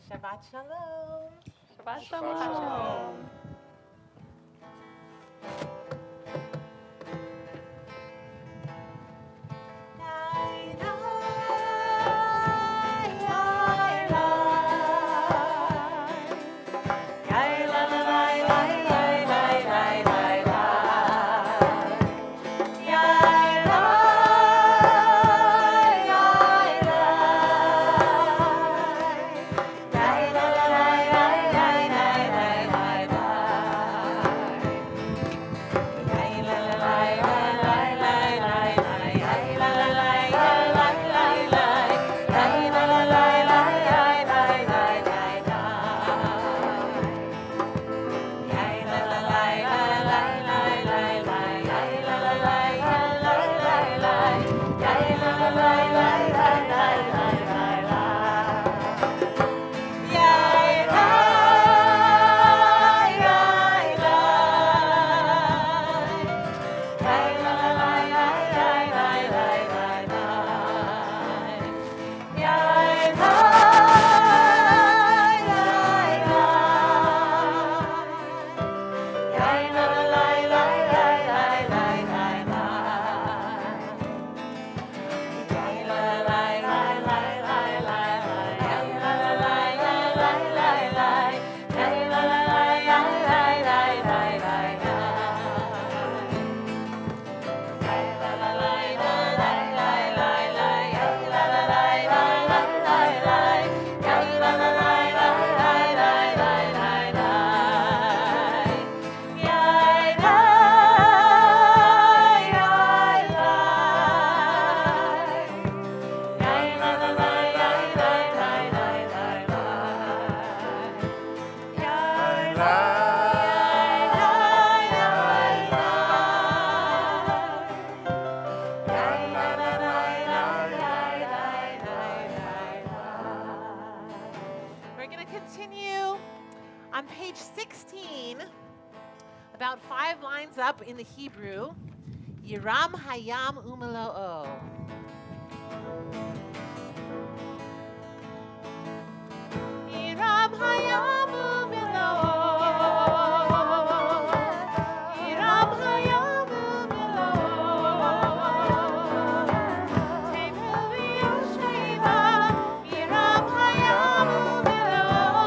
Shabbat Shalom. Shabbat Shabbat Shalom. Shalom. On page 16, about 5 lines up in the Hebrew, Yiram Hayam Umelo'o. Yiram Hayam Umelo'o. Yiram Hayam Umelo'o. Tevu v'yosheva, Yiram Hayam Umelo'o.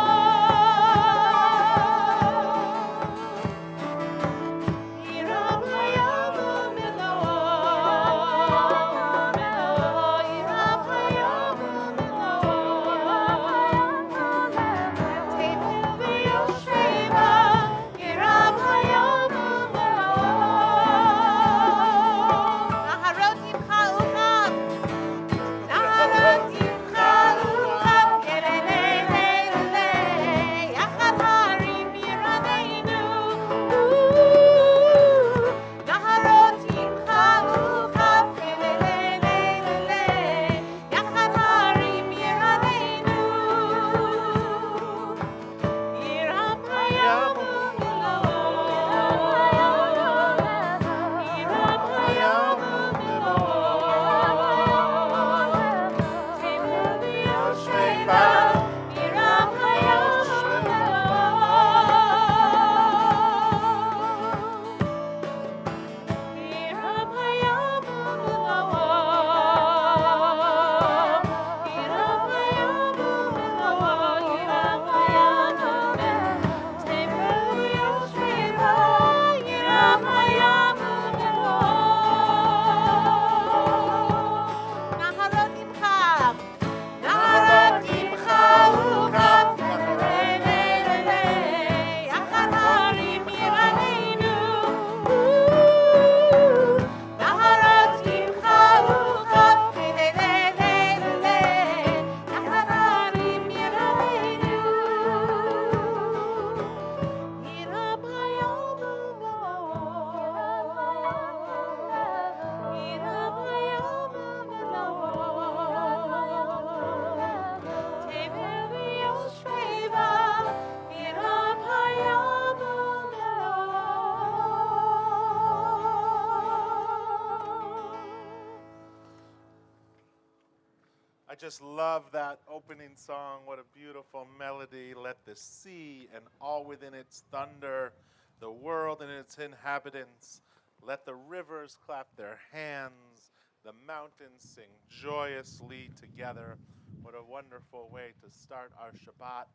I just love that opening song. What a beautiful melody. Let the sea and all within its thunder, the world and its inhabitants. Let the rivers clap their hands, the mountains sing joyously together. What a wonderful way to start our Shabbat.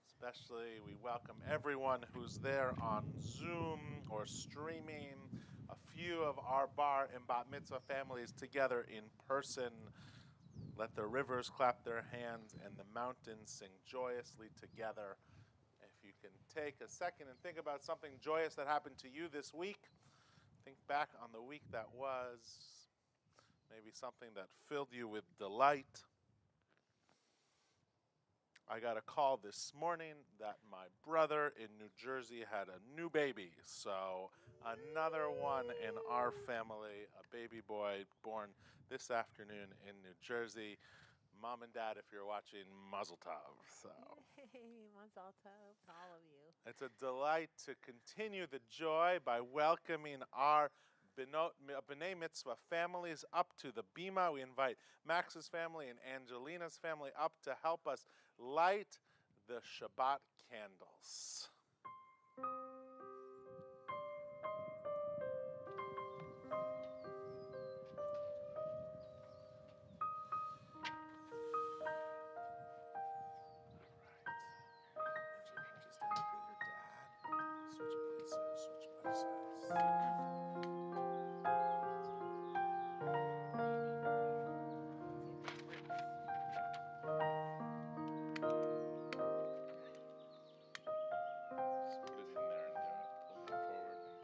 Especially, we welcome everyone who's there on Zoom or streaming. A few of our bar and bat mitzvah families together in person. Let the rivers clap their hands and the mountains sing joyously together. If you can take a second and think about something joyous that happened to you this week, think back on the week that was, maybe something that filled you with delight. I got a call this morning that my brother in New Jersey had a new baby. So another one in our family, a baby boy born this afternoon in New Jersey. Mom and Dad, if you're watching, Mazel Tov. So Yay, Mazel Tov to all of you. it's a delight to continue the joy by welcoming our B'nai Mitzvah families up to the Bima. We invite Max's family and Angelina's family up to help us light the Shabbat candles. Switch places. Just put it in there and do it. Pull more forward and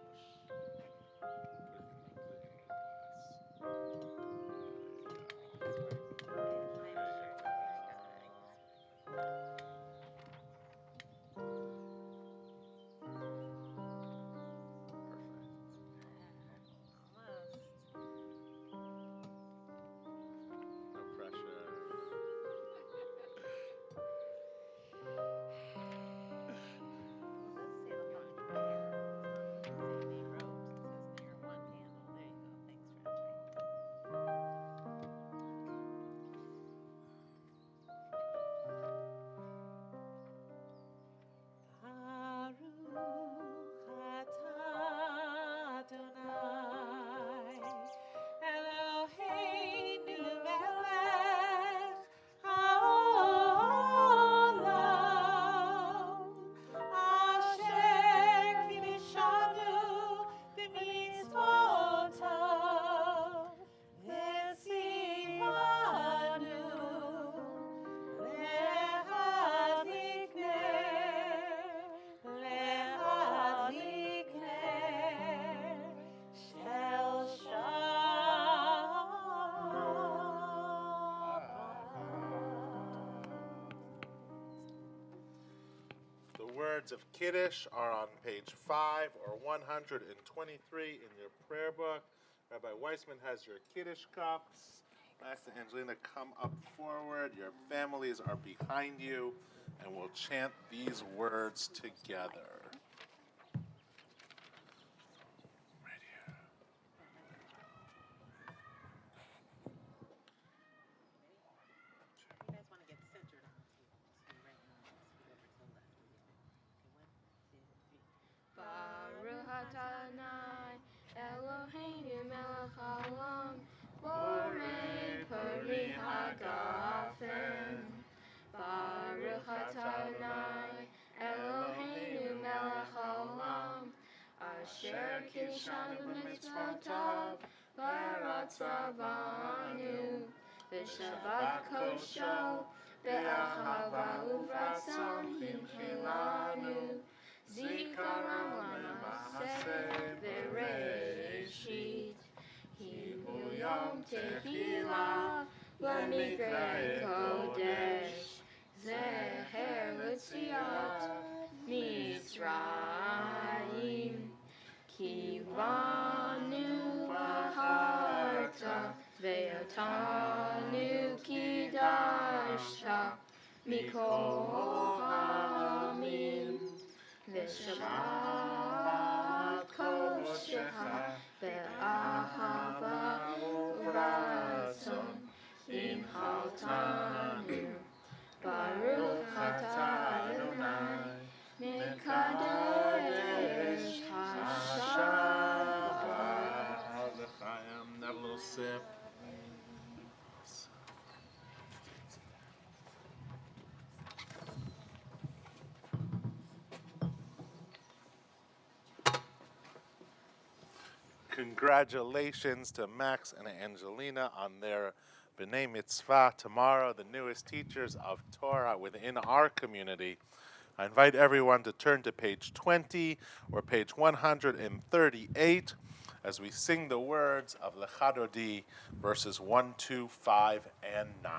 push. Put it in the glass. No pressure. Baruch atah Adonai, Eloheinu melech haolam, asher kiddushanu b'mitzvotav, v'tzivanu shel Shabbat. The words of Kiddush are on page 5 or 123 in your prayer book. Rabbi Weissman has your Kiddush cups. Max and Angelina, come up forward. Your families are behind you, and we'll chant these words together. Right here. You guys want to get centered on the table. So you're right now, scoot over to the left again. Okay, 1, 2, 3. Baruch atah Adonai, Eloheinu melech haolam, borei peri hagafen. Baruch atah Adonai, Eloheinu melech haolam, asher kiddushanu b'mitzvotav, v'ratzah banu, v'shabbat kosho, v'ahava uvratzon himchelanu. Zikaram l'ma'aseh v'reishit, Hibu Yom Tefilah l'mikrei kodesh, Zeher l'tziat Mitzrayim, Kivanu v'harta ve'otanu kidashta mikol ha'amim. V'shabbat koshecha ve'ahava uvratzon imhalta Congratulations to Max and Angelina on their B'nai Mitzvah tomorrow, the newest teachers of Torah within our community. I invite everyone to turn to page 20 or page 138 as we sing the words of Lecha Dodi, verses 1, 2, 5, and 9.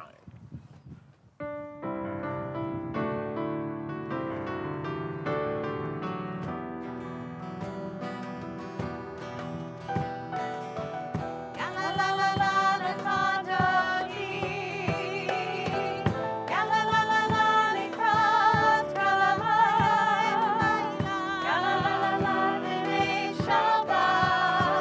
Shabbat,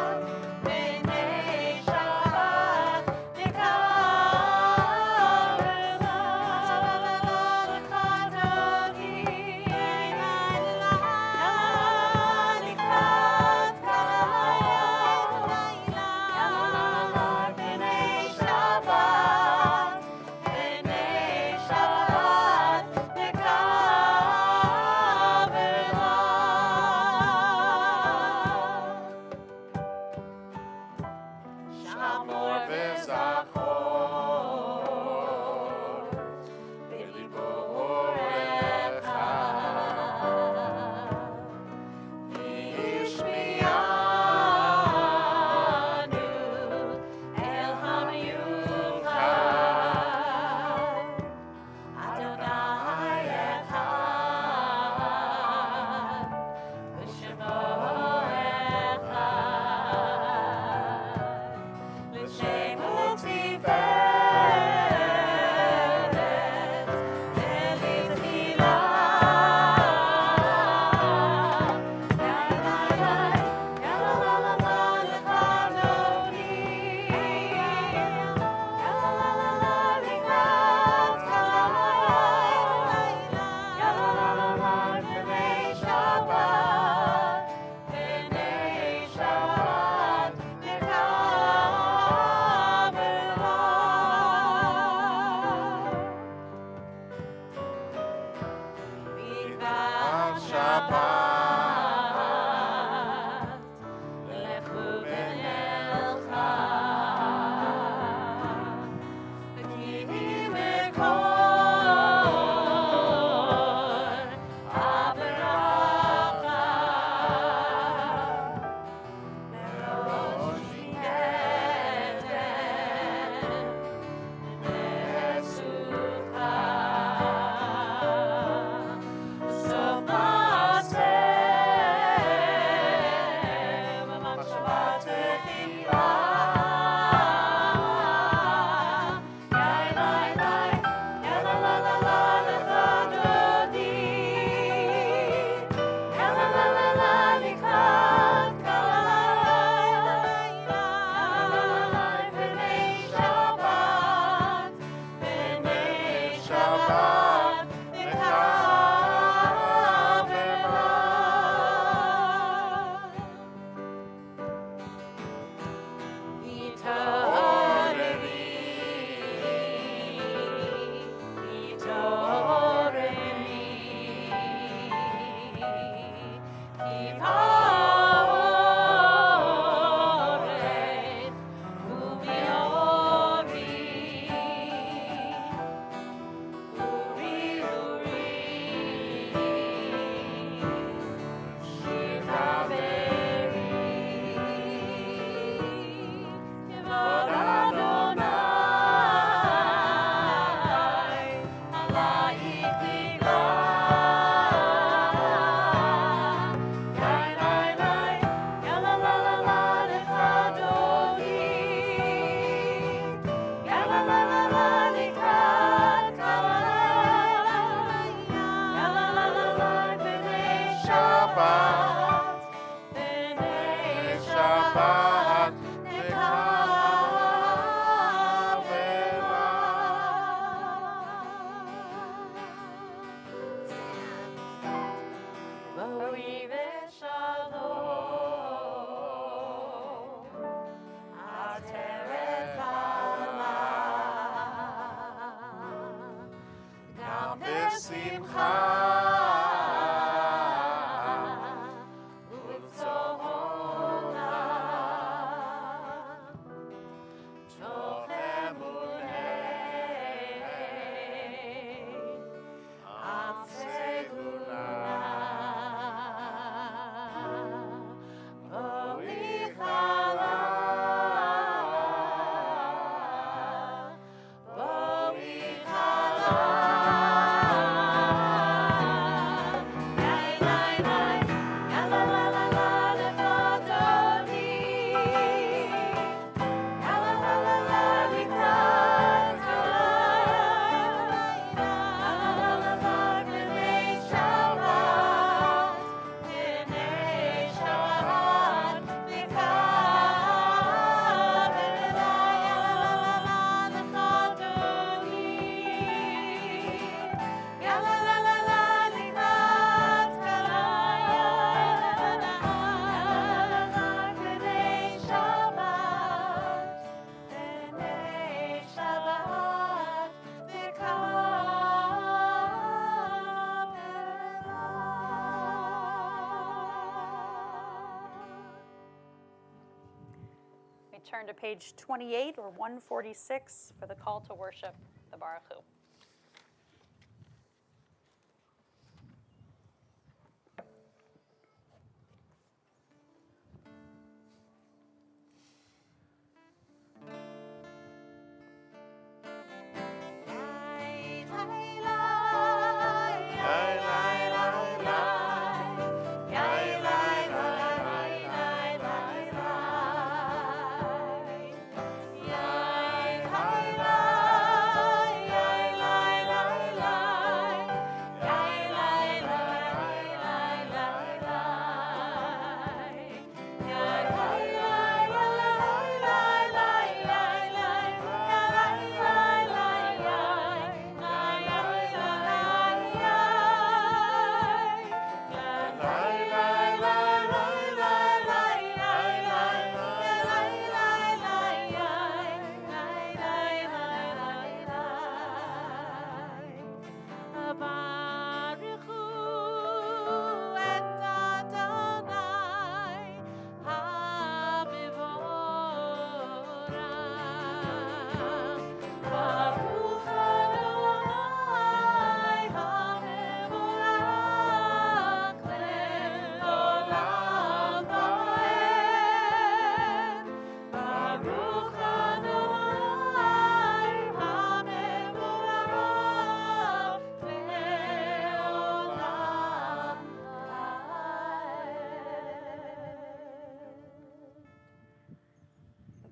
turn to page 28 or 146 for the call to worship the Baruch Hu.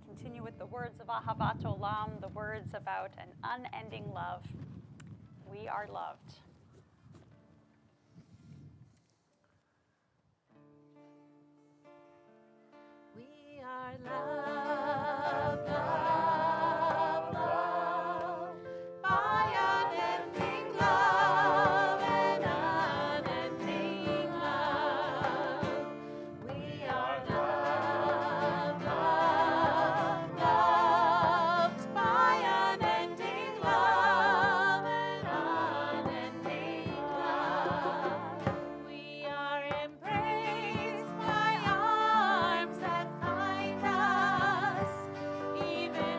Continue with the words of Ahavat Olam, the words about an unending love. We are loved. We are loved, loved, loved by unending love and unending love. We are loved, loved, loved by unending love and unending love. We are embraced by arms that find us, even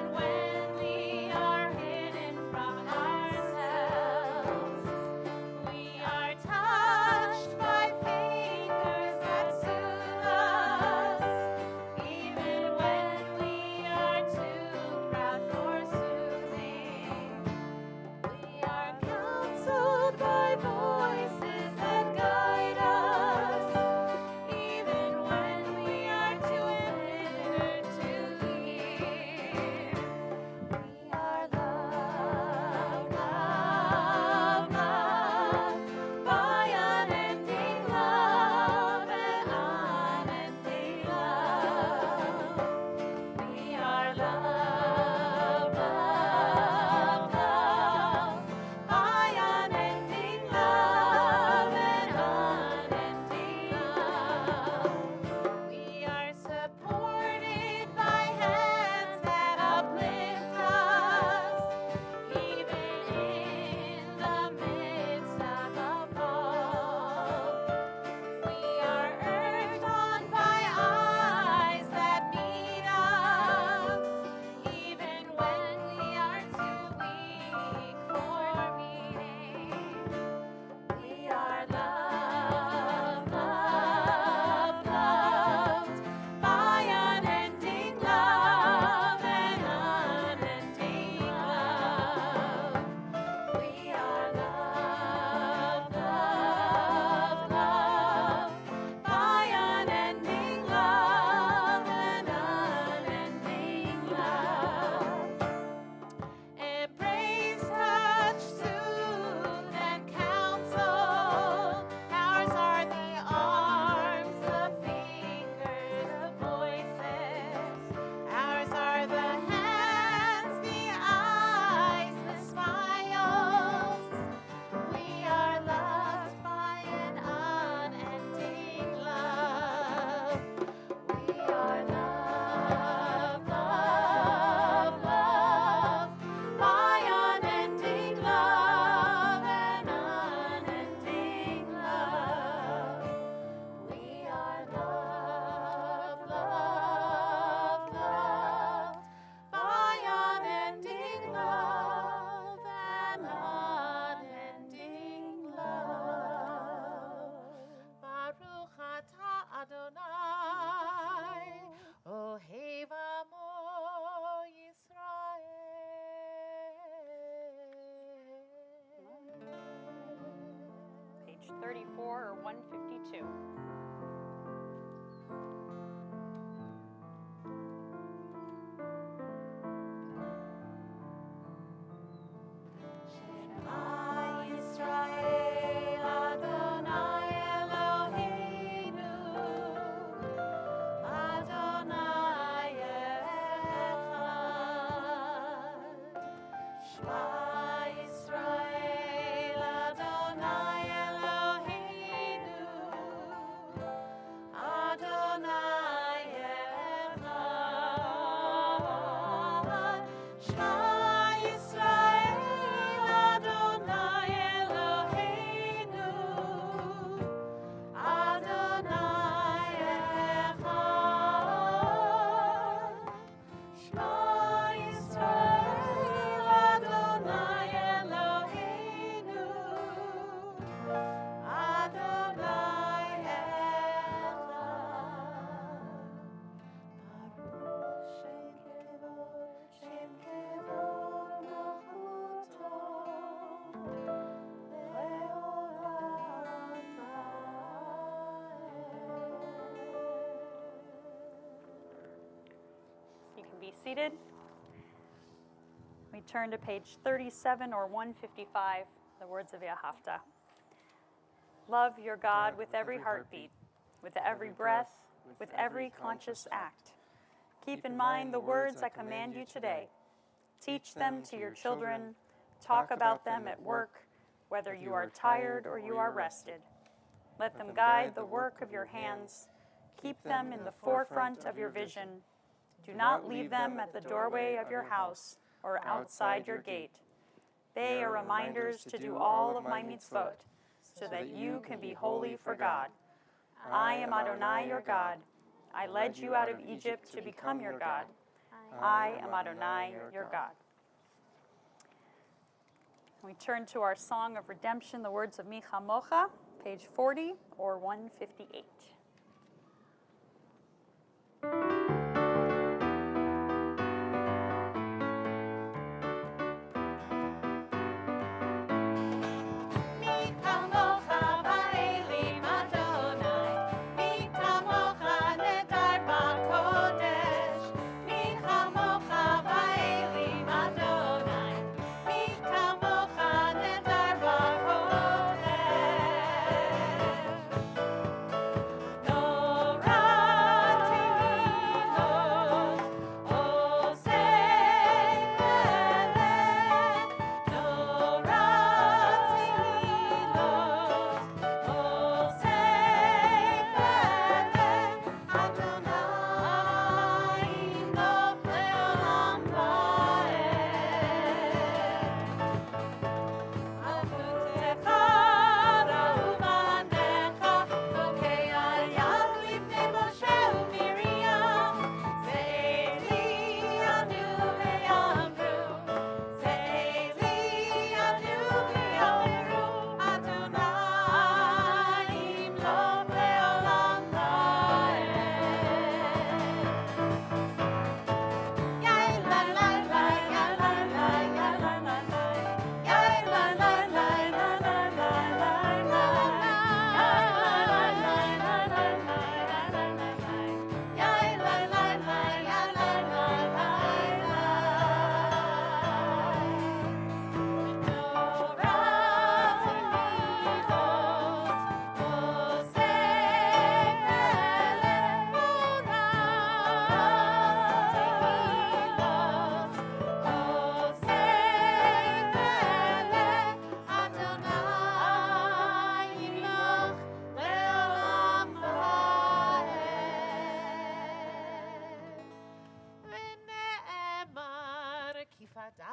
152. You can be seated. We turn to page 37 or 155, the words of Yahavta. Love your God with every heartbeat, with every breath, with every conscious act. Keep in mind the words I command you today. Teach them to your children. Talk about them at work, whether you are tired or you are rested. Let them guide the work of your hands. Keep them in the forefront of your vision. Do not leave them at the doorway of your house or outside your gate. They are reminders to do all of my mitzvot, so that you can be holy for God. I am Adonai your God. I led you out of Egypt to become your God. I am Adonai your God. We turn to our Song of Redemption, the words of Micha Mocha, page 40 or 158.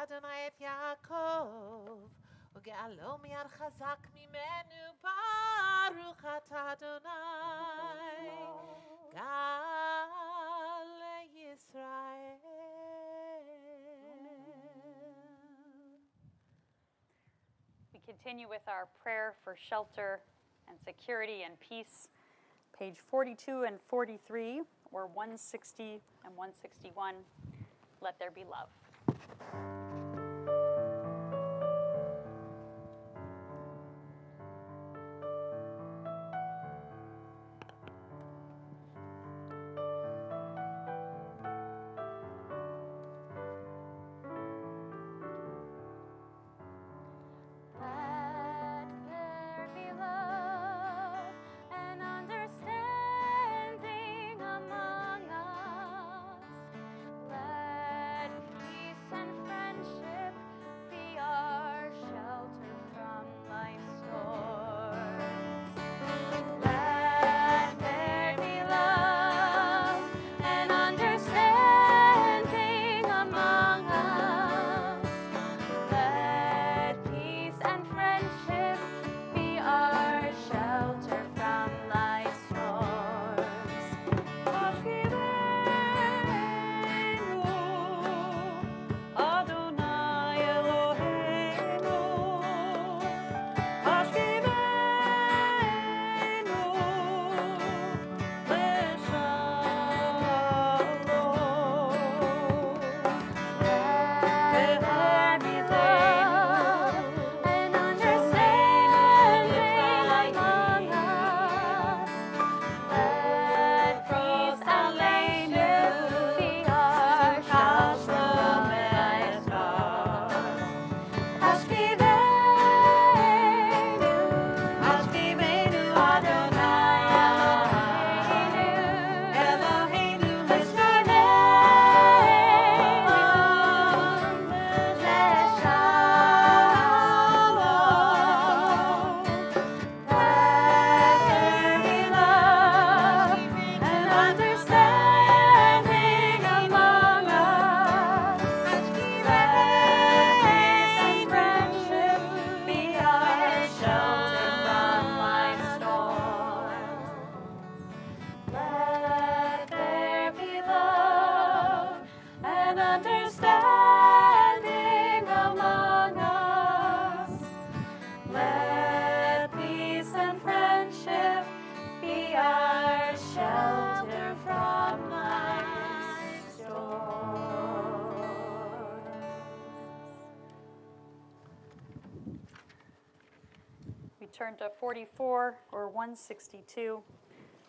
Adonai et Yaakov, וגאלו מיד חזק ממנו, ברוך אתה אדוני, גאל ישראל. We continue with our prayer for shelter and security and peace, page 42 and 43, or 160 and 161. Let there be love. turn to 44 or 162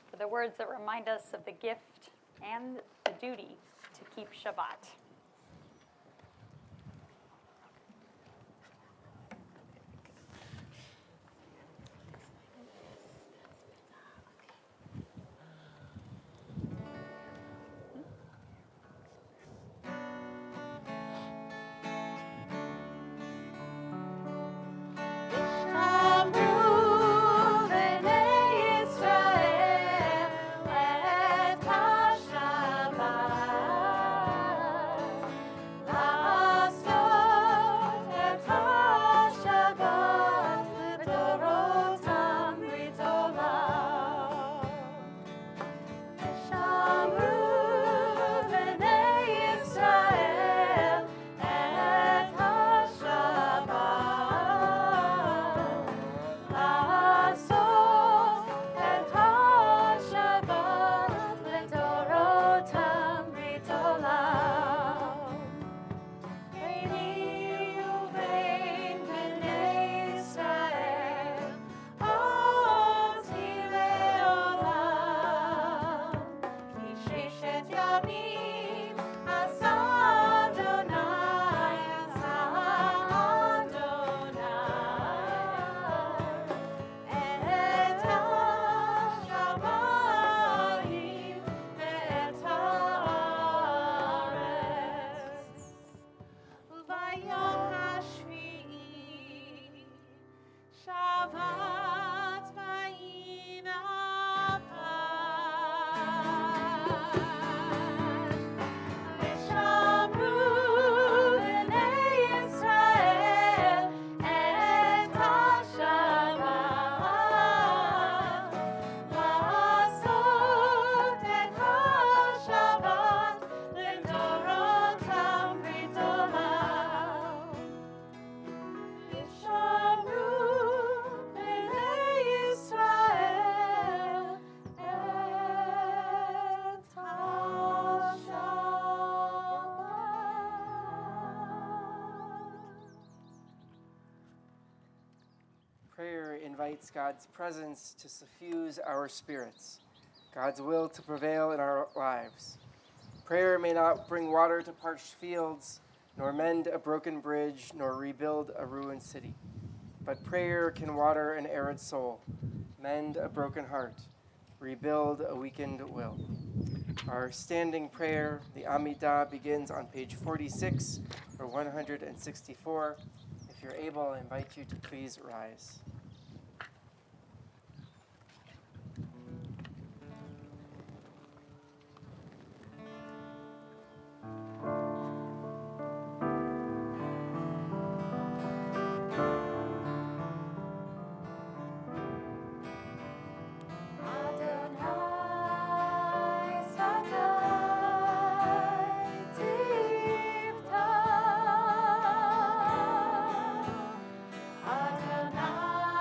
for the words that remind us of the gift and the duty to keep Shabbat. Prayer invites God's presence to suffuse our spirits, God's will to prevail in our lives. Prayer may not bring water to parched fields, nor mend a broken bridge, nor rebuild a ruined city. But prayer can water an arid soul, mend a broken heart, rebuild a weakened will. Our standing prayer, the Amidah, begins on page 46 or 164. If you're able, I invite you to please rise. Adonai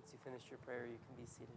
Once you finish your prayer, you can be seated.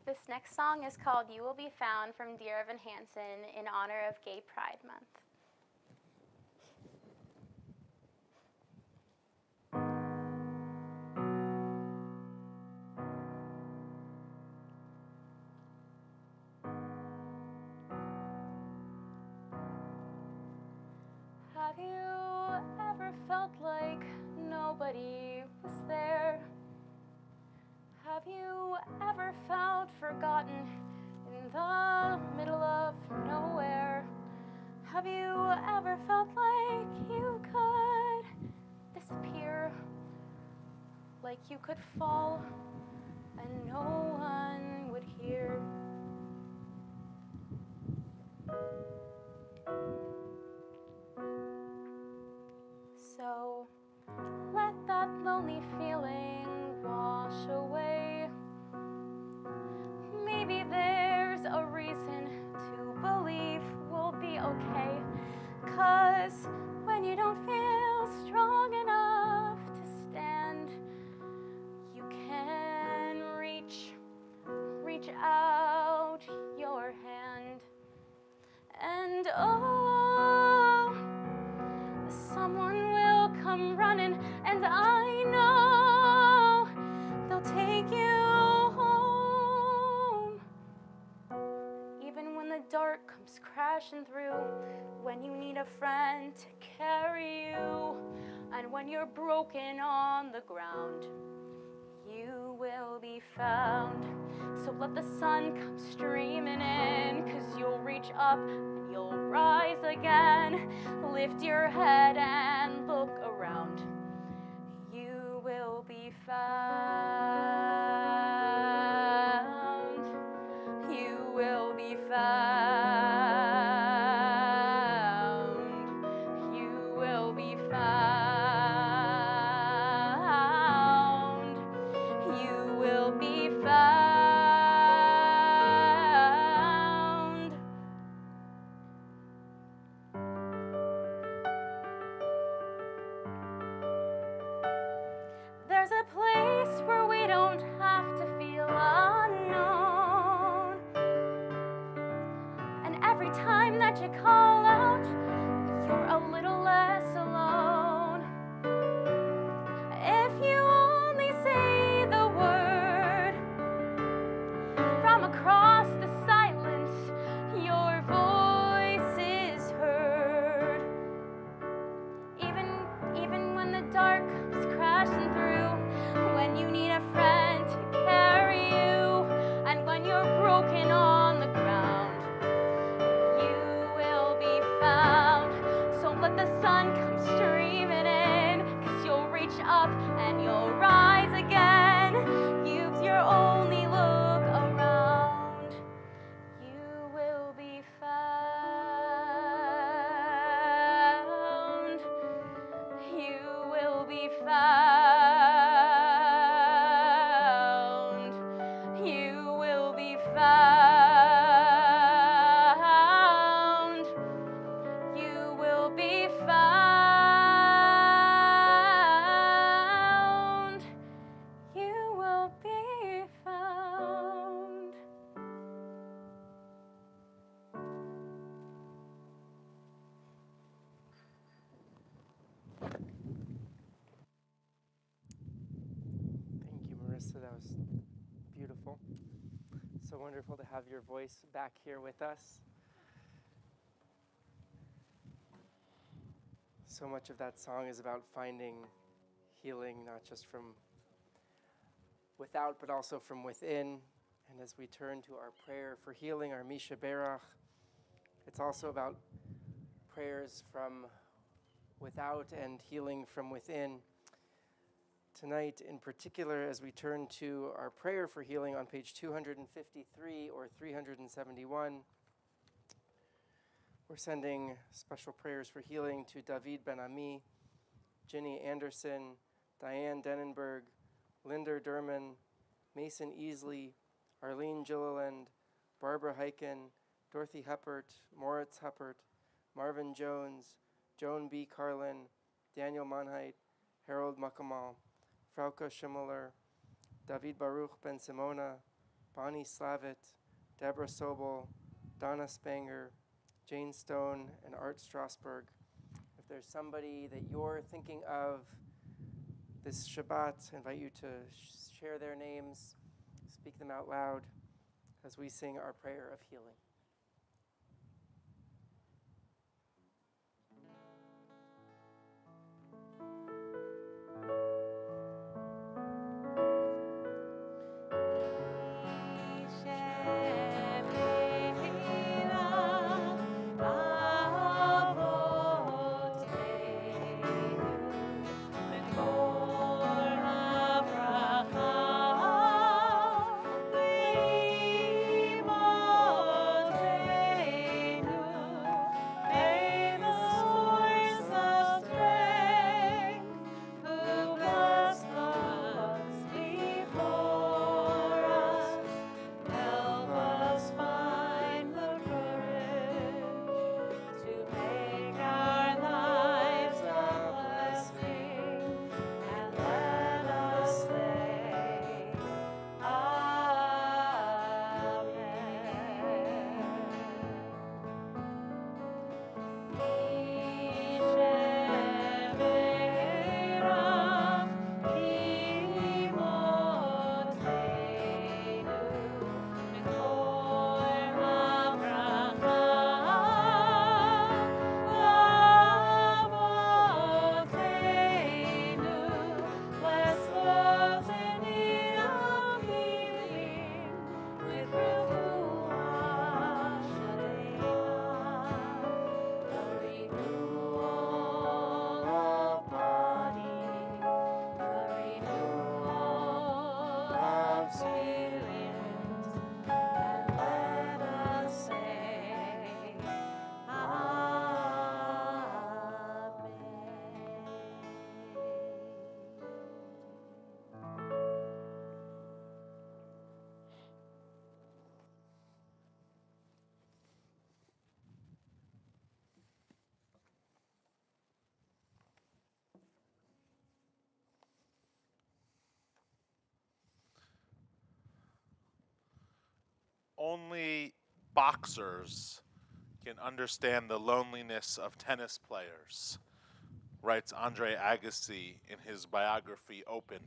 This next song is called You Will Be Found from Dear Evan Hansen in honor of Gay Pride Month. Have you ever felt like nobody was there? Have you ever felt forgotten in the middle of nowhere? Have you ever felt like you could disappear? Like you could fall and no one would hear? So let that lonely feeling wash away. Maybe there's a reason to believe we'll be okay. 'Cause when you don't feel strong enough to stand, you can reach out your hand. And oh, someone will come running, and I know they'll take you home. Even when the dark comes crashing through, when you need a friend to carry you, and when you're broken on the ground, you will be found. So let the sun come streaming in, 'cause you'll reach up and you'll rise again. Lift your head and look around. You will be found. You will be found. You will be found. You will be found. There's a place where we don't have to feel unknown. And every time that you call out, you're a little less alone. If you only say the word, from across the silence, your voice is heard. Even when the dark comes crashing through, when you need a friend to carry you, and when you're broken on the ground, you will be so wonderful to have your voice back here with us. So much of that song is about finding healing, not just from without, but also from within. And as we turn to our prayer for healing, our Misha Berach, it's also about prayers from without and healing from within. Tonight, in particular, as we turn to our prayer for healing on page 253 or 371, we're sending special prayers for healing to David Ben-Ami, Ginny Anderson, Diane Denenberg, Linder Derman, Mason Easley, Arlene Gilliland, Barbara Heiken, Dorothy Heppert, Moritz Heppert, Marvin Jones, Joan B. Carlin, Daniel Monheit, Harold Muckamal, Frauke Schimmeler, David Baruch Ben Simona, Bonnie Slavitt, Deborah Sobel, Donna Spanger, Jane Stone, and Art Strasberg. If there's somebody that you're thinking of this Shabbat, I invite you to share their names, speak them out loud as we sing our prayer of healing. Only boxers can understand the loneliness of tennis players, writes Andre Agassi in his biography, Open.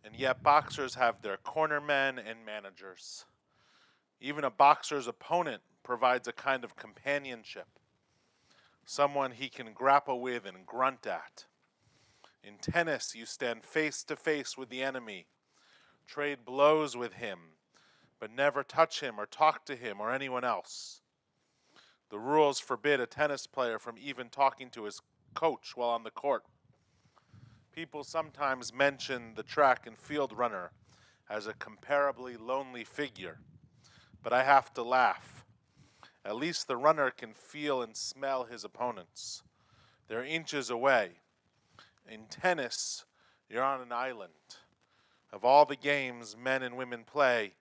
And yet boxers have their cornermen and managers. Even a boxer's opponent provides a kind of companionship, someone he can grapple with and grunt at. In tennis, you stand face to face with the enemy, trade blows with him, but never touch him or talk to him or anyone else. The rules forbid a tennis player from even talking to his coach while on the court. People sometimes mention the track and field runner as a comparably lonely figure, but I have to laugh. At least the runner can feel and smell his opponents. They're inches away. In tennis, you're on an island. Of all the games men and women play,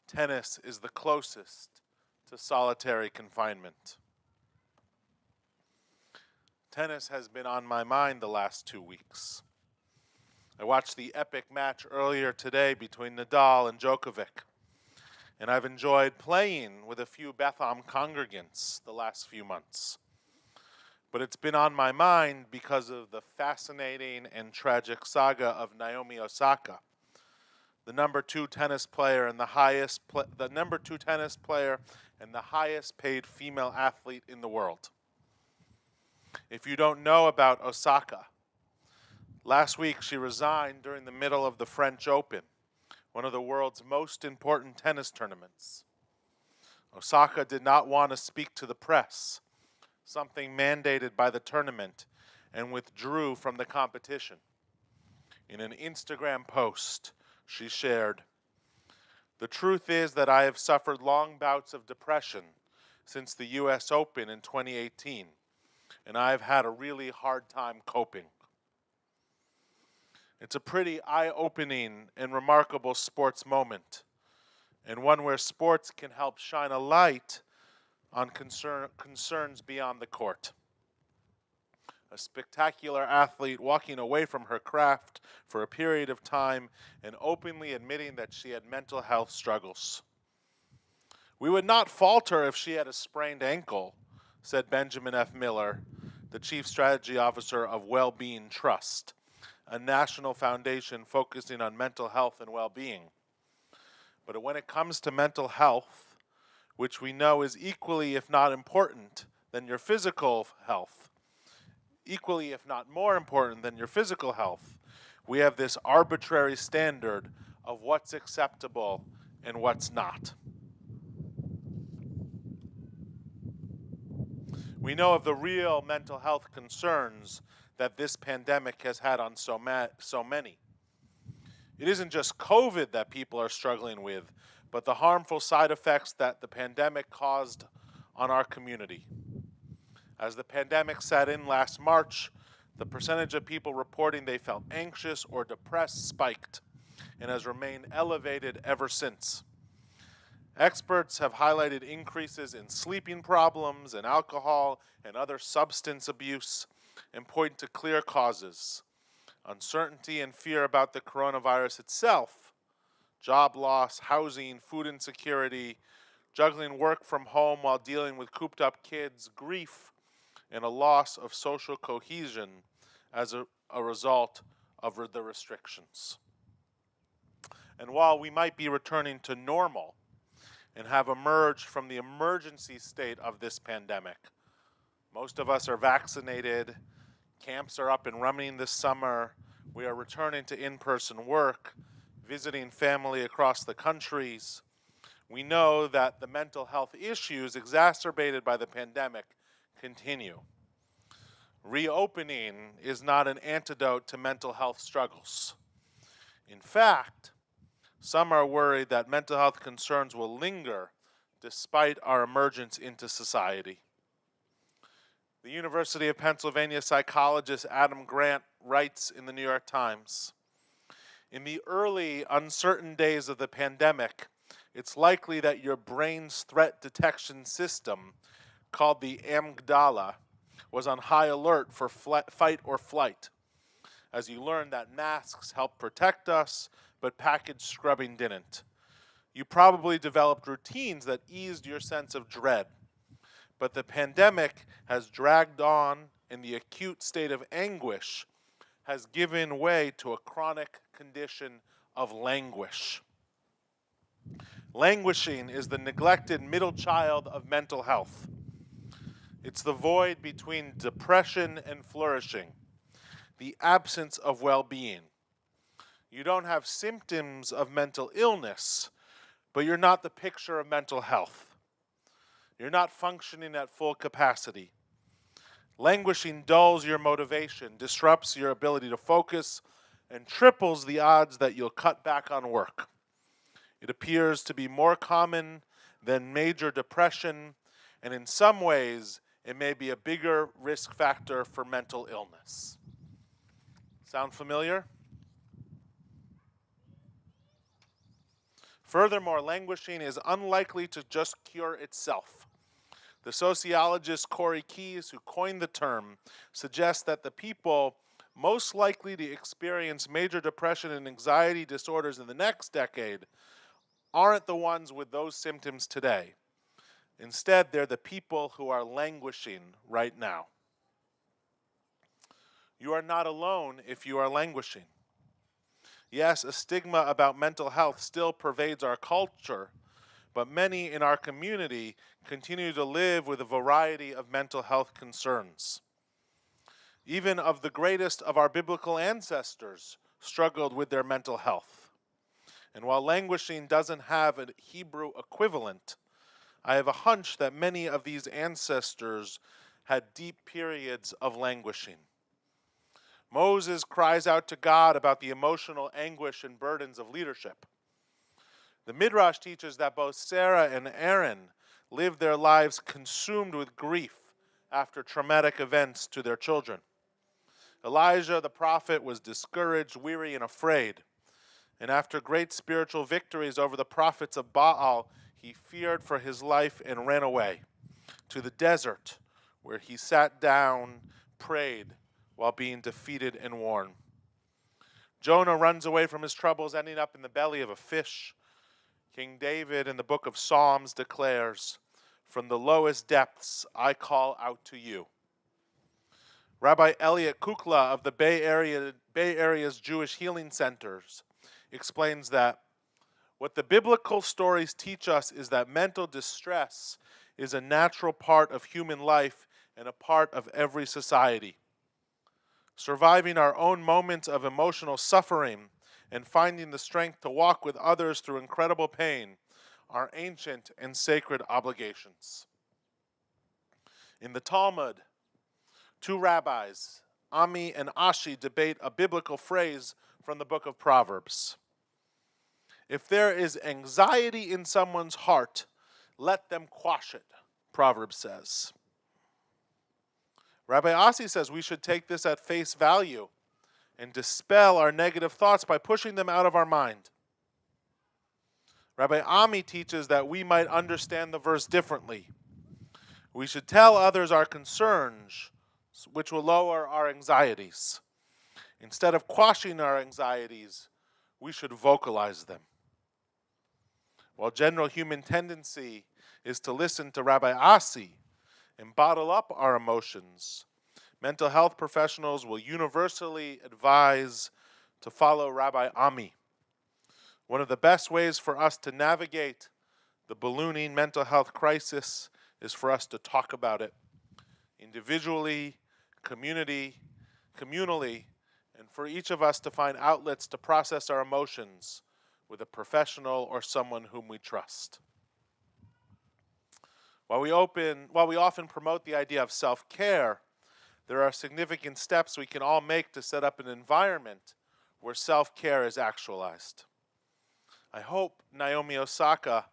tennis is the closest to solitary confinement. Tennis has been on my mind the last 2 weeks. I watched the epic match earlier today between Nadal and Djokovic, and I've enjoyed playing with a few Beth Am congregants the last few months. But it's been on my mind because of the fascinating and tragic saga of Naomi Osaka, the number 2 tennis player and the highest paid female athlete in the world. If you don't know about Osaka, last week she resigned during the middle of the French Open, one of the world's most important tennis tournaments. Osaka did not want to speak to the press, something mandated by the tournament, and withdrew from the competition. In an Instagram post, she shared, "The truth is that I have suffered long bouts of depression since the US Open in 2018, and I've had a really hard time coping." It's a pretty eye-opening and remarkable sports moment, and one where sports can help shine a light on concerns beyond the court. A spectacular athlete walking away from her craft for a period of time and openly admitting that she had mental health struggles. "We would not falter if she had a sprained ankle," said Benjamin F. Miller, the Chief Strategy Officer of Wellbeing Trust, a national foundation focusing on mental health and well-being. But when it comes to mental health, which we know is equally, if not important, than your physical health, equally, if not more important than your physical health, we have this arbitrary standard of what's acceptable and what's not. We know of the real mental health concerns that this pandemic has had on so many. It isn't just COVID that people are struggling with, but the harmful side effects that the pandemic caused on our community. As the pandemic set in last March, the percentage of people reporting they felt anxious or depressed spiked and has remained elevated ever since. Experts have highlighted increases in sleeping problems and alcohol and other substance abuse and point to clear causes: uncertainty and fear about the coronavirus itself, job loss, housing, food insecurity, juggling work from home while dealing with cooped up kids, grief, and a loss of social cohesion as a result of the restrictions. And while we might be returning to normal and have emerged from the emergency state of this pandemic, most of us are vaccinated, camps are up and running this summer, we are returning to in-person work, visiting family across the countries, we know that the mental health issues exacerbated by the pandemic continue. Reopening is not an antidote to mental health struggles. In fact, some are worried that mental health concerns will linger despite our emergence into society. The University of Pennsylvania psychologist Adam Grant writes in the New York Times, "In the early, uncertain days of the pandemic, it's likely that your brain's threat detection system, called the amygdala, was on high alert for fight or flight, as you learned that masks help protect us, but package scrubbing didn't. You probably developed routines that eased your sense of dread. But the pandemic has dragged on, and the acute state of anguish has given way to a chronic condition of languish." Languishing is the neglected middle child of mental health. It's the void between depression and flourishing, the absence of well-being. You don't have symptoms of mental illness, but you're not the picture of mental health. You're not functioning at full capacity. Languishing dulls your motivation, disrupts your ability to focus, and triples the odds that you'll cut back on work. It appears to be more common than major depression, and in some ways, it may be a bigger risk factor for mental illness. Sound familiar? Furthermore, languishing is unlikely to just cure itself. The sociologist Corey Keyes, who coined the term, suggests that the people most likely to experience major depression and anxiety disorders in the next decade aren't the ones with those symptoms today. Instead, they're the people who are languishing right now. You are not alone if you are languishing. Yes, a stigma about mental health still pervades our culture, but many in our community continue to live with a variety of mental health concerns. Even of the greatest of our biblical ancestors struggled with their mental health. And while languishing doesn't have a Hebrew equivalent, I have a hunch that many of these ancestors had deep periods of languishing. Moses cries out to God about the emotional anguish and burdens of leadership. The Midrash teaches that both Sarah and Aaron lived their lives consumed with grief after traumatic events to their children. Elijah the prophet was discouraged, weary, and afraid. And after great spiritual victories over the prophets of Baal, he feared for his life and ran away to the desert, where he sat down, prayed, while being defeated and worn. Jonah runs away from his troubles, ending up in the belly of a fish. King David in the book of Psalms declares, "From the lowest depths I call out to you." Rabbi Elliot Kukla of the Bay Area's Jewish Healing Centers explains that what the biblical stories teach us is that mental distress is a natural part of human life and a part of every society. Surviving our own moments of emotional suffering and finding the strength to walk with others through incredible pain are ancient and sacred obligations. In the Talmud, two rabbis, Ami and Ashi, debate a biblical phrase from the book of Proverbs. If there is anxiety in someone's heart, let them quash it, Proverbs says. Rabbi Asi says we should take this at face value and dispel our negative thoughts by pushing them out of our mind. Rabbi Ami teaches that we might understand the verse differently. We should tell others our concerns, which will lower our anxieties. Instead of quashing our anxieties, we should vocalize them. While general human tendency is to listen to Rabbi Asi and bottle up our emotions, mental health professionals will universally advise to follow Rabbi Ami. One of the best ways for us to navigate the ballooning mental health crisis is for us to talk about it individually, communally, and for each of us to find outlets to process our emotions with a professional or someone whom we trust. While we often promote the idea of self-care, there are significant steps we can all make to set up an environment where self-care is actualized. I hope Naomi Osaka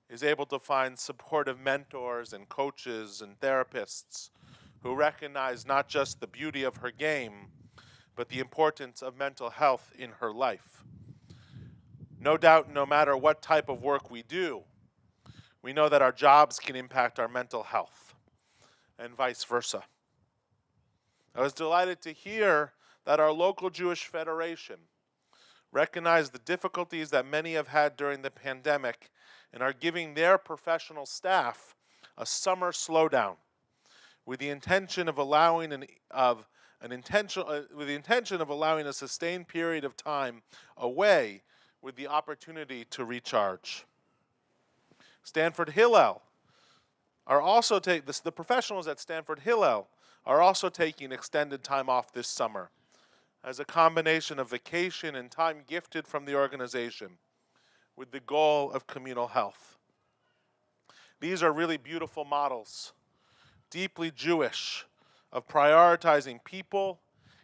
is able to find supportive mentors and coaches and therapists who recognize not just the beauty of her game, but the importance of mental health in her life. No doubt, no matter what type of work we do, we know that our jobs can impact our mental health, and vice versa. I was delighted to hear that our local Jewish Federation recognized the difficulties that many have had during the pandemic and are giving their professional staff a summer slowdown with the intention of allowing a sustained period of time away with the opportunity to recharge. Stanford Hillel are also the professionals at Stanford Hillel are also taking extended time off this summer as a combination of vacation and time gifted from the organization with the goal of communal health. These are really beautiful models, deeply Jewish, of prioritizing people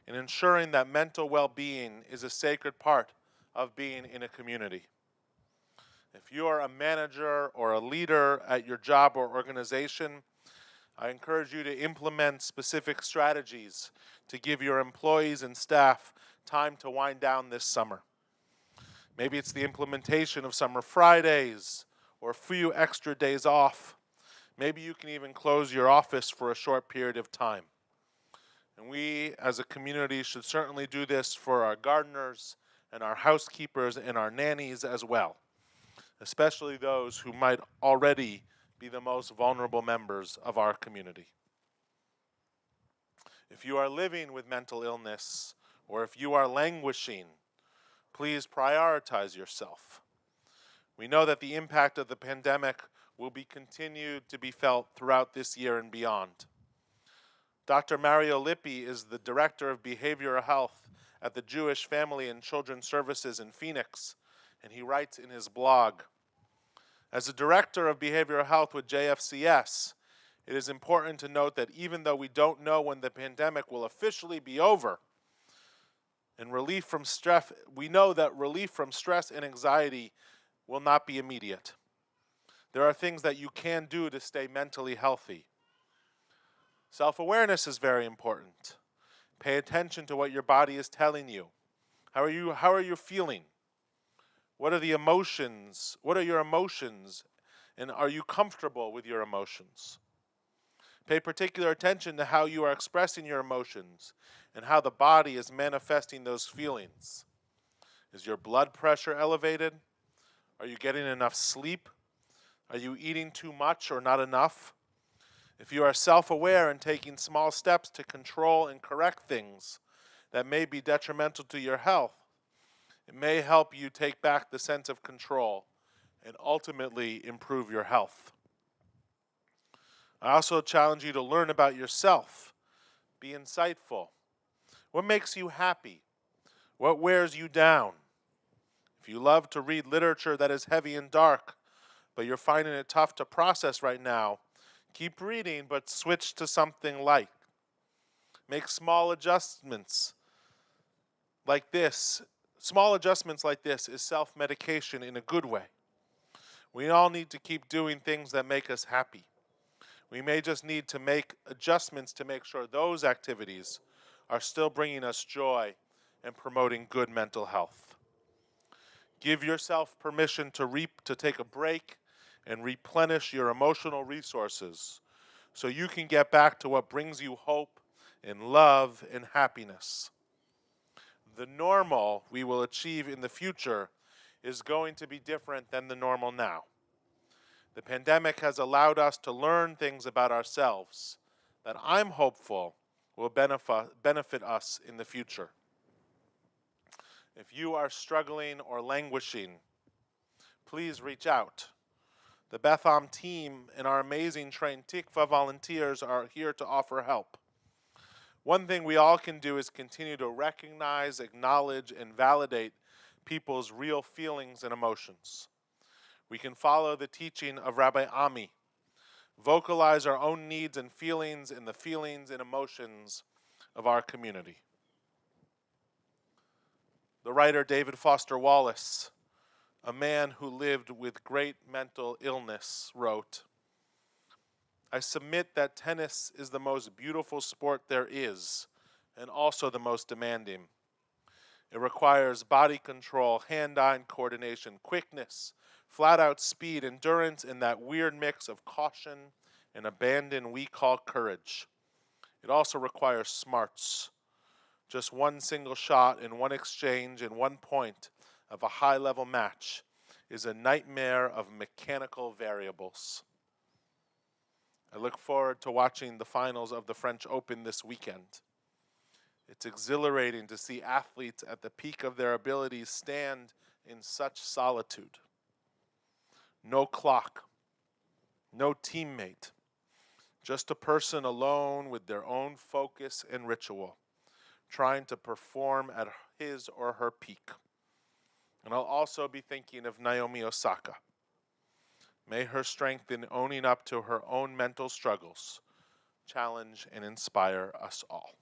and ensuring that mental well-being is a sacred part of being in a community. If you are a manager or a leader at your job or organization, I encourage you to implement specific strategies to give your employees and staff time to wind down this summer. Maybe it's the implementation of summer Fridays or a few extra days off. Maybe you can even close your office for a short period of time. And we as a community should certainly do this for our gardeners and our housekeepers and our nannies as well, especially those who might already be the most vulnerable members of our community. If you are living with mental illness, or if you are languishing, Please prioritize yourself. We know that the impact of the pandemic will be continued to be felt throughout this year and beyond. Dr. Mario Lippi is the Director of Behavioral Health at the Jewish Family and Children's Services in Phoenix, and he writes in his blog, as a Director of Behavioral Health with JFCS, it is important to note that even though we don't know when the pandemic will officially be over, and we know that relief from stress and anxiety will not be immediate. There are things that you can do to stay mentally healthy. Self-awareness is very important. Pay attention to what your body is telling you. How are you feeling? What are the emotions? What are your emotions? And are you comfortable with your emotions? Pay particular attention to how you are expressing your emotions and how the body is manifesting those feelings. Is your blood pressure elevated? Are you getting enough sleep? Are you eating too much or not enough? If you are self-aware and taking small steps to control and correct things that may be detrimental to your health, it may help you take back the sense of control and ultimately improve your health. I also challenge you to learn about yourself. Be insightful. What makes you happy? What wears you down? If you love to read literature that is heavy and dark, but you're finding it tough to process right now, keep reading, but switch to something light. Make small adjustments like this. Small adjustments like this is self-medication in a good way. We all need to keep doing things that make us happy. We may just need to make adjustments to make sure those activities are still bringing us joy and promoting good mental health. Give yourself permission to take a break and replenish your emotional resources so you can get back to what brings you hope and love and happiness. The normal we will achieve in the future is going to be different than the normal now. The pandemic has allowed us to learn things about ourselves that I'm hopeful will benefit us in the future. If you are struggling or languishing, please reach out. The Beth Am team and our amazing trained Tikva volunteers are here to offer help. One thing we all can do is continue to recognize, acknowledge, and validate people's real feelings and emotions. We can follow the teaching of Rabbi Ami, vocalize our own needs and feelings in the feelings and emotions of our community. The writer David Foster Wallace, a man who lived with great mental illness, wrote, I submit that tennis is the most beautiful sport there is, and also the most demanding. It requires body control, hand-eye coordination, quickness, flat-out speed, endurance, and that weird mix of caution and abandon we call courage. It also requires smarts. Just one single shot and one exchange and 1 point of a high-level match is a nightmare of mechanical variables. I look forward to watching the finals of the French Open this weekend. It's exhilarating to see athletes at the peak of their abilities stand in such solitude. No clock, no teammate, just a person alone with their own focus and ritual, trying to perform at his or her peak. And I'll also be thinking of Naomi Osaka. May her strength in owning up to her own mental struggles challenge and inspire us all.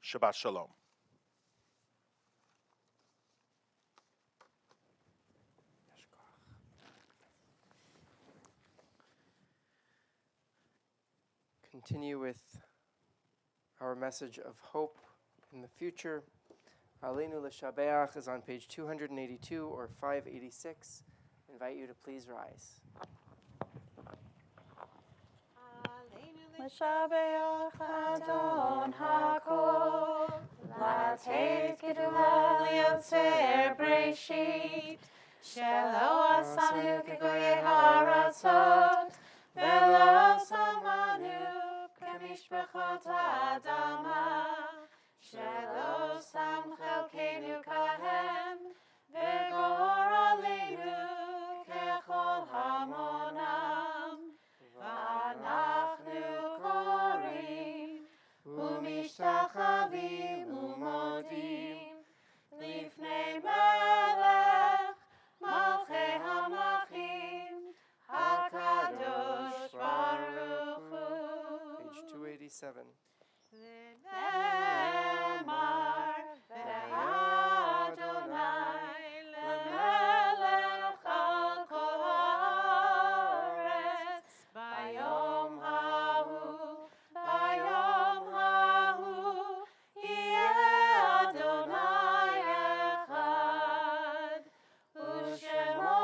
Shabbat Shalom. Continue with our message of hope in the future. Aleinu L'Shabeach is on page 282 or 586. I invite you to please rise. L'shabeach Adon HaKol, Latei Kedula Liotzer Breshit, Shelo Asanu Kegoye Haratzot, Velo Samanu Kamishpachot Adama, שלא שם חלקנו כהם, וגור עלינו ככל המונם. ואנחנו קוראים ומשתחווים ומודים לפני מלך מלכי המלכים הקדוש ברוך הוא. Page 287. נאמר לאדוני למלך על כל הארץ ביום ההוא יהיה אדוני אחד ושמו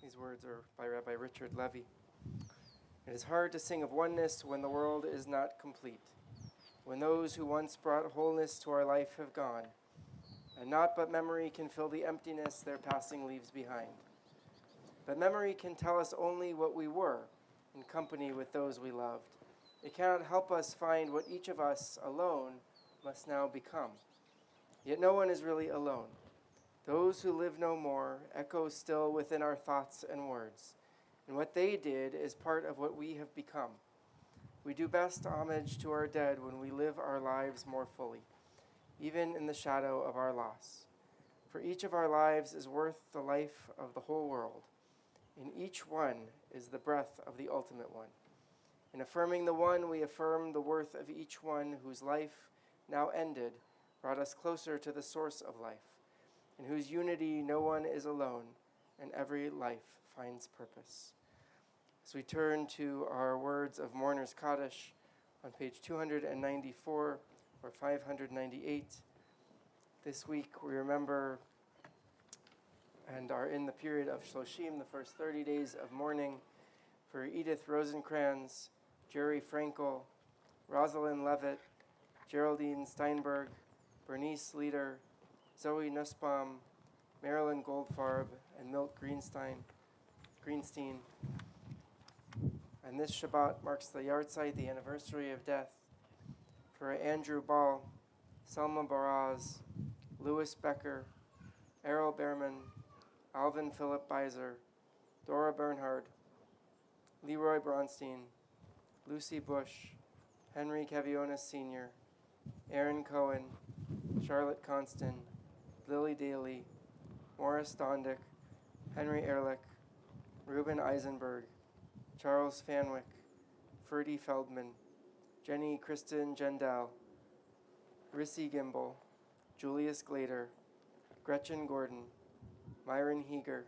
These words are by Rabbi Richard Levy. It is hard to sing of oneness when the world is not complete, when those who once brought wholeness to our life have gone, and naught but memory can fill the emptiness their passing leaves behind. But memory can tell us only what we were in company with those we loved. It cannot help us find what each of us alone must now become. Yet no one is really alone. Those who live no more echo still within our thoughts and words, and what they did is part of what we have become. We do best homage to our dead when we live our lives more fully, even in the shadow of our loss. For each of our lives is worth the life of the whole world. In each one is the breath of the ultimate one. In affirming the one, we affirm the worth of each one whose life, now ended, brought us closer to the source of life, in whose unity no one is alone, and every life finds purpose. As we turn to our words of Mourner's Kaddish on page 294 or 598, this week we remember and are in the period of Shloshim, the first 30 days of mourning, for Edith Rosencrantz, Jerry Frankel, Rosalind Levitt, Geraldine Steinberg, Bernice Leader, Zoe Nussbaum, Marilyn Goldfarb, and Milt Greenstein. And this Shabbat marks the yahrzeit, the anniversary of death, for Andrew Ball, Selma Baraz, Louis Becker, Errol Behrman, Alvin Philip Beiser, Dora Bernhard, Leroy Bronstein, Lucy Bush, Henry Cavionis Sr., Aaron Cohen, Charlotte Constant, Lily Daly, Morris Dondick, Henry Ehrlich, Reuben Eisenberg, Charles Fanwick, Ferdy Feldman, Jenny Kristen Gendell, Rissy Gimbel, Julius Glader, Gretchen Gordon, Myron Heeger,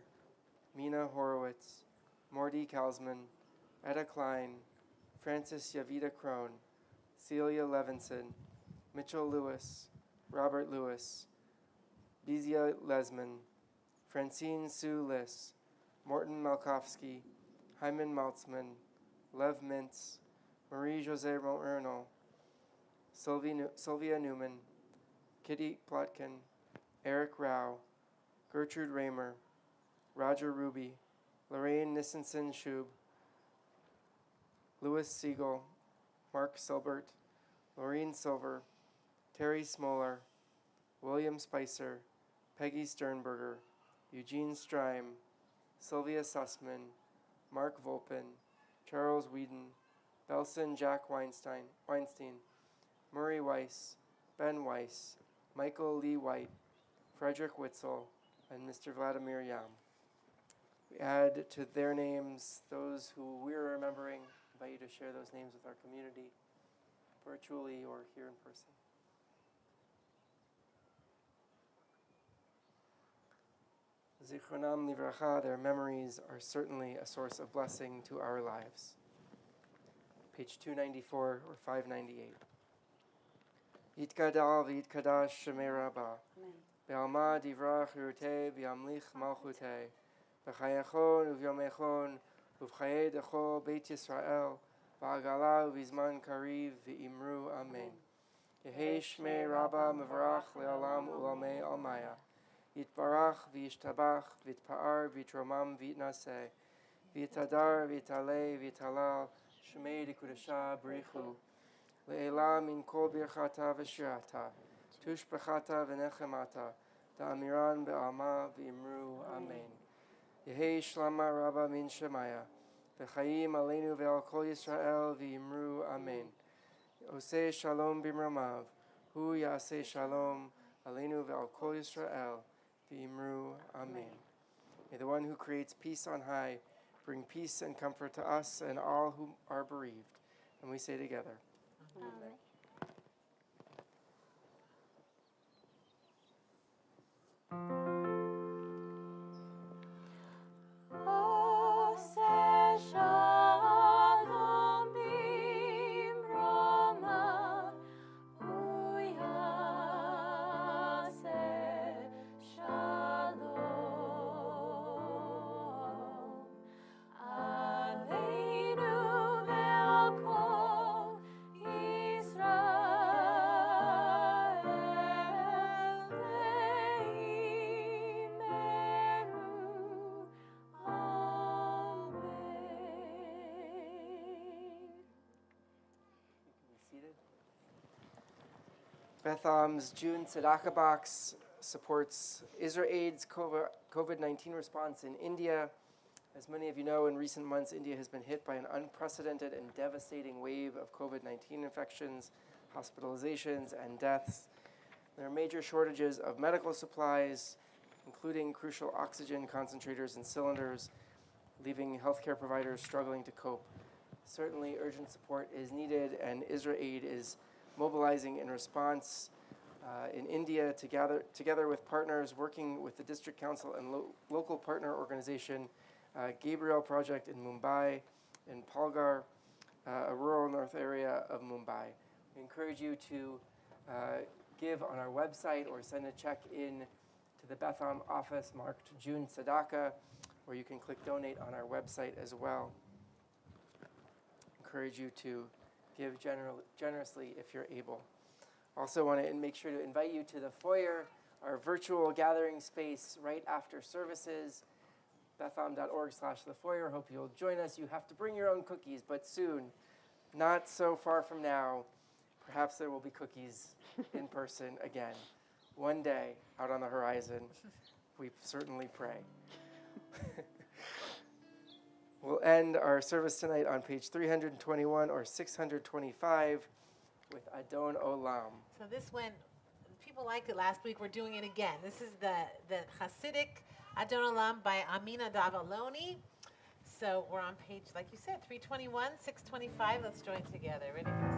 Mina Horowitz, Morty Kalsman, Etta Klein, Francis Yavita Crone, Celia Levinson, Mitchell Lewis, Robert Lewis, Bizia Lesman, Francine Sue Liss, Morton Malkowski, Hyman Maltzman, Lev Mintz, Marie-José Moreno, Sylvia Newman, Kitty Plotkin, Eric Rao, Gertrude Raymer, Roger Ruby, Lorraine Nissenson Schub, Louis Siegel, Mark Silbert, Laureen Silver, Terry Smoller, William Spicer, Peggy Sternberger, Eugene Strime, Sylvia Sussman, Mark Volpin, Charles Whedon, Belson Jack Weinstein, Murray Weiss, Ben Weiss, Michael Lee White, Frederick Witzel, and Mr. Vladimir Yam. We add to their names those who we're remembering. I invite you to share those names with our community, virtually or here in person. Zichronam livracha, their memories are certainly a source of blessing to our lives. Page 294 or 598. Yitgadal v'yitkadash shemei rabba, be'alma divrach yurtei v'yamlich malchutei, v'chayachon uv'yomechon uv'chayei dechol Beit Yisrael, ba'agala u'bizman kariv v'imru amen. Yehi shmei rabba mevarach le'olam u'lamei almaya. Yitbarach v'yishtabach v'yitpa'ar v'yitromam v'yitnaseh. V'yitadar v'yitalei v'yitalal shmei dekudasha b'richu. Le'elam min kol birchata v'shirata. Tushbachata v'nechemata. Da'amiran be'alma v'imru amen. Yehi shlama rabba min shemaya. V'chaim aleinu ve'al kol Yisrael v'imru amen. Oseh shalom b'mramav. Hu yaseh shalom aleinu ve'al kol Yisrael v'imru amen. May the one who creates peace on high bring peace and comfort to us and all who are bereaved. And we say together, Amen. Oseh shalom b'mramav, hu yaseh shalom aleinu ve'al kol Yisrael ve'imeru amen. be seated. Betham's June Tzedakah Box supports IsraAid's COVID-19 response in India. As many of you know, in recent months, India has been hit by an unprecedented and devastating wave of COVID-19 infections, hospitalizations, and deaths. There are major shortages of medical supplies, including crucial oxygen concentrators and cylinders, leaving healthcare providers struggling to cope. Certainly, urgent support is needed, and IsraAid is mobilizing in response in India together with partners working with the District Council and local partner organization Gabriel Project in Mumbai, in Palghar, a rural north area of Mumbai. We encourage you to give on our website or send a check in to the Betham office marked June Tzedakah, or you can click donate on our website as well. Encourage you to give generously if you're able. Also want to make sure to invite you to the foyer, our virtual gathering space right after services, betham.org/the-foyer. Hope you'll join us. You have to bring your own cookies, but soon, not so far from now, perhaps there will be cookies in person again. One day out on the horizon, we certainly pray. We'll end our service tonight on page 321 or 625 with Adon Olam. So this one, people liked it last week. We're doing it again. This is the Hasidic Adon Olam by Amina Davaloni. So we're on page, like you said, 321, 625. Let's join together. Ready for this?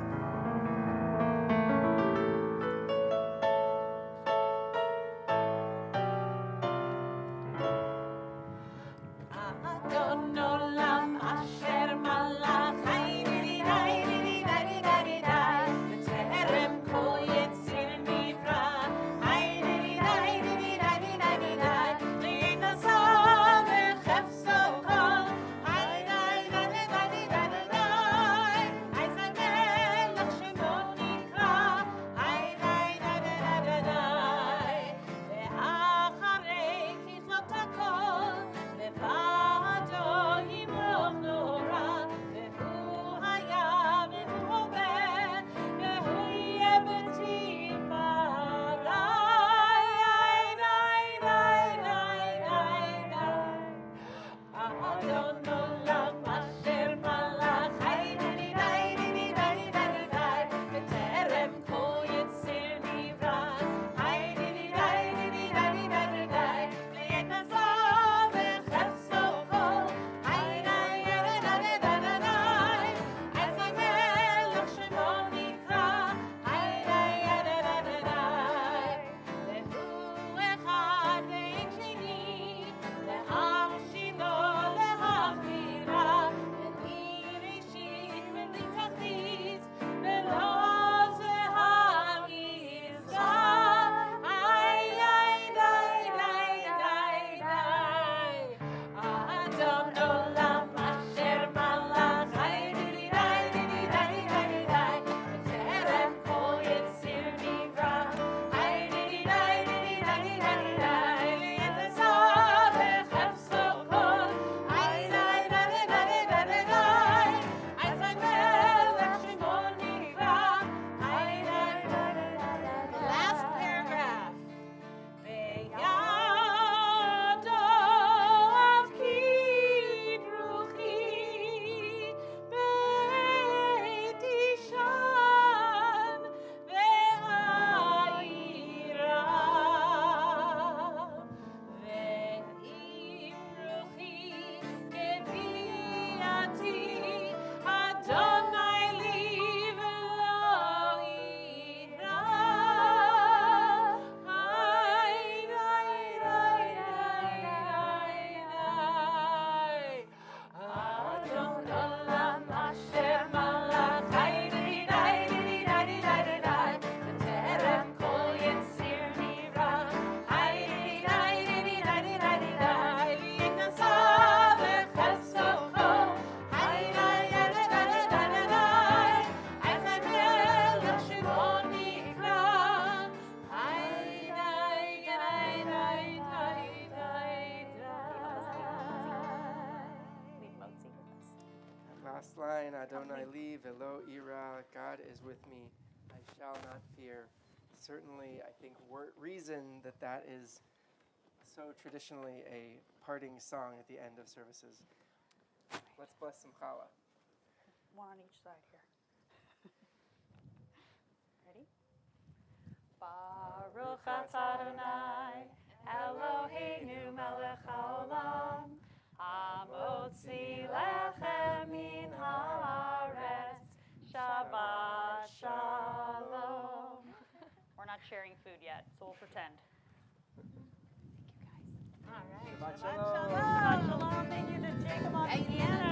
Adon Olam Asher Malach Haydi-di-di-di-di-di-di-di-di B'terem kol Yetzir Nivra Haydi-di-di-di-di-di-di-di Li'nasa v'chefso kol Haydi-di-di-di-di-di-di Hayzai Last line, Adonai li velo ira, God is with me, I shall not fear. Certainly, I think reason that is so traditionally a parting song at the end of services. Let's bless some challah. One on each side here. Ready? Baruch atah Adonai, Eloheinu melech haolam, hamotzi lechem min haaretz, Shabbat shalom. We're not sharing food yet, so we'll pretend. All right. Shabbat Shabbat shalom. shalom. Shabbat shalom. Thank you to Jacob on the piano.